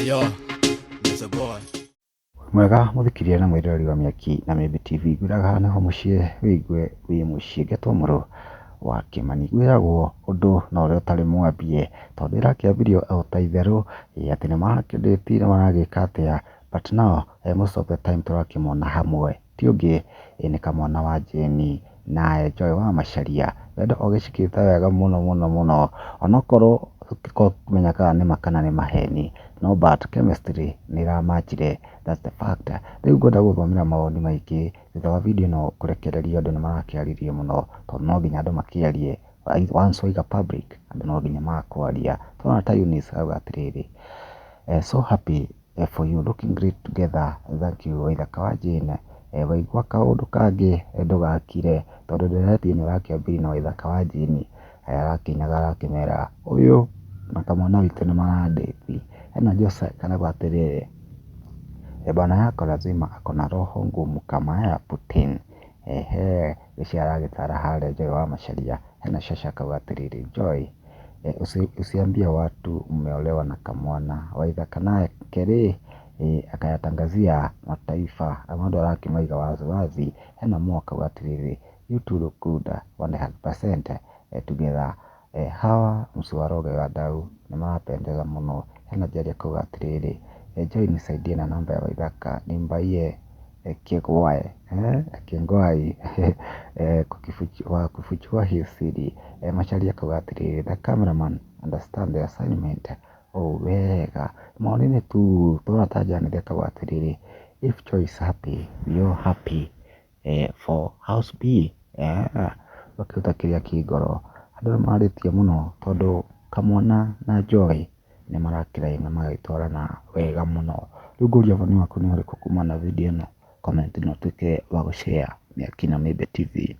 Yo, there's a boy. Mwega muthikiria na mwirori wa Miaki na Mĩmbi TV gwiraga niho mucii wigue wi mucii ngetomoro wa Kimani gwiragwo undu na uria utari mwambie tondu irakiambirio o ta itheru ati nimarakendeti na maragika atia but now most of the time turakimona hamwe ti ungi ni kamwana wa Jeni na Joy wa Macharia wendo ogicikite wega muno onokorwo tukikomenya kana ni makana ni maheni no but chemistry ni iramachire. That's the fact. Riu ngwenda guthomera mawoni maingi thutha wa video no kurekereria andu nimarakiaririe muno tondu no nginya andu makiarie once waiga public andu no nginya makwaria tona ta Eunice auga atiriri so happy for you looking great together. Thank you Waithaka wa Jane waigua kaundu kangi ndugakire tondu ndiretie ni urakiambirie na Waithaka wa Jane arakinyaga arakimera uyu na kamwana witu ni marandethi ena Jose kana gwatiriri bwana yako lazima akona roho ngumu kama ya Putin. Gĩciara aragĩtara harĩa Joy wa Macharia hena Shasha akauga atiriri Joy usiambie watu mmeolewa na kamwana. Waithaka naye keri akayatangazia mataifa amando arakimaiga waziwazi hena Mo akauga atiriri you two look good 100% together. Hawa msiwaroge wadau ni marapendeza muno. Hena Jerry akauga atiriri Joy nisaidie na namba ya Waithaka nimbaie kingwai kufichua hii siri. Macharia akauga atiriri the cameraman understand the assignment. Wega maoni ni tu turatanjanire akauga atiriri if Joy is happy we are happy for house B. Bakiuta kiria kingoro andu nimaritie muno tondu kamwana na Joy ni marakiraina magitwarana wega muno. Riu nguria woni waku ni uriku kuma na video ino comment no tuike wa gushare Miaki na Mĩmbi TV.